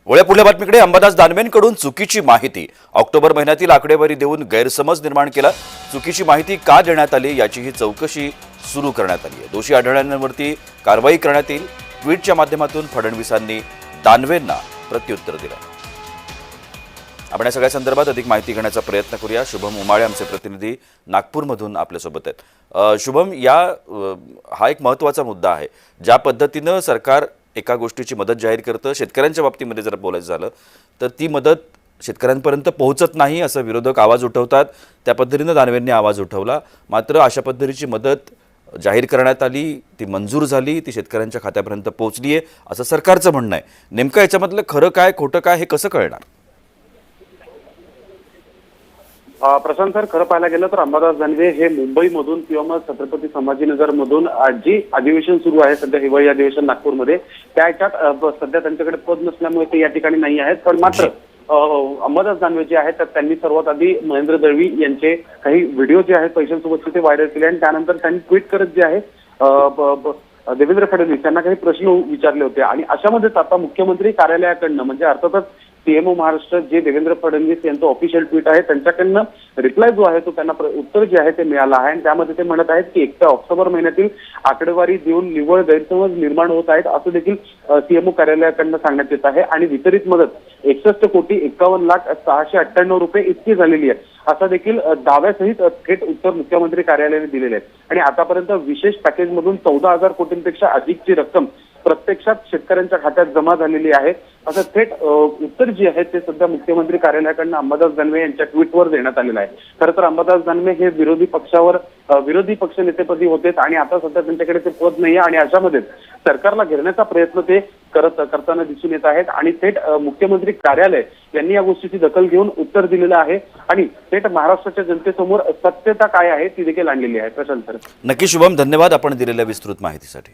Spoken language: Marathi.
पुढल्या बातमीकडे अंबादास दानवेंकडून चुकीची माहिती. ऑक्टोबर महिन्यातील आकडेवारी देऊन गैरसमज निर्माण केला. चुकीची माहिती का देण्यात आली याचीही चौकशी सुरू करण्यात आली आहे. दोषी आढळणाऱ्यांवरती कारवाई करण्यात येईल. ट्विटच्या माध्यमातून फडणवीसांनी दानवेंना प्रत्युत्तर दिलं. आपण या सगळ्या संदर्भात अधिक माहिती घेण्याचा प्रयत्न करूया. शुभम उमाळे आमचे प्रतिनिधी नागपूरमधून आपल्यासोबत आहेत. शुभम, हा एक महत्त्वाचा मुद्दा आहे. ज्या पद्धतीनं सरकार एका गोष्टीची मदत जाहीर करतं, शेतकऱ्यांच्या बाबतीमध्ये जर बोलायचं झालं तर ती मदत शेतकऱ्यांपर्यंत पोहोचत नाही असं विरोधक आवाज उठवतात. त्या पद्धतीनं दानवेंनी आवाज उठवला. मात्र अशा पद्धतीची मदत जाहीर करण्यात आली, ती मंजूर झाली, ती शेतकऱ्यांच्या खात्यापर्यंत पोहोचली आहे असं सरकारचं म्हणणं आहे. नेमकं याच्यामधलं खरं काय खोटं काय हे कसं कळणार? प्रशांत सर, खरं पाहायला गेलं तर अंबादास दानवे हे मुंबईमधून किंवा मग छत्रपती संभाजीनगर मधून जी अधिवेशन सुरू आहे सध्या हिवाळी अधिवेशन नागपूरमध्ये, त्या याच्यात सध्या त्यांच्याकडे पद नसल्यामुळे ते या ठिकाणी नाही आहेत. पण मात्र अंबादास दानवे जे आहेत त्यांनी सर्वात आधी महेंद्र दळवी यांचे काही व्हिडिओ जे आहेत पैशांसोबतचे ते व्हायरल केले आणि त्यानंतर त्यांनी ट्विट करत जे आहे देवेंद्र फडणवीस यांना काही प्रश्न विचारले होते. आणि अशामध्येच आता मुख्यमंत्री कार्यालयाकडनं म्हणजे अर्थातच सीएमओ महाराष्ट्र जे देवेंद्र फडणवीस यांचं ऑफिशियल ट्विट आहे त्यांच्याकडनं रिप्लाय जो आहे तो त्यांना उत्तर जे आहे ते मिळालं आहे. आणि त्यामध्ये ते म्हणत आहेत की 1 ऑक्टोबर महिन्यातील आकडेवारी देऊन निव्वळ गैरसमज निर्माण होत आहेत असं देखील सीएमओ कार्यालयाकडनं सांगण्यात येत आहे. आणि वितरित मदत 61,51,698 रुपये इतकी झालेली आहे असं देखील दाव्यासहित थेट उत्तर मुख्यमंत्री कार्यालयाने दिलेले आहे. आणि आतापर्यंत विशेष पॅकेजमधून 14,000 कोटींपेक्षा अधिकची रक्कम प्रत्यक्षात शेतकऱ्यांच्या खात्यात जमा झालेली आहे असं थेट उत्तर जे आहे ते सध्या मुख्यमंत्री कार्यालयाकडनं अंबादास दानवे यांच्या ट्विटवर देण्यात आलेलं आहे. खरं तर अंबादास दानवे हे विरोधी पक्ष नेतेपदी होतेच आणि आता सध्या त्यांच्याकडे ते पद नाही आहे. आणि अशामध्ये सरकारला घेरण्याचा प्रयत्न ते करताना दिसून येत आहेत. आणि थेट मुख्यमंत्री कार्यालय यांनी या गोष्टीची दखल घेऊन उत्तर दिलेलं आहे आणि थेट महाराष्ट्राच्या जनतेसमोर सत्यता काय आहे ती देखील आणलेली आहे. प्रशांत सर, नक्की शुभम, धन्यवाद आपण दिलेल्या विस्तृत माहितीसाठी.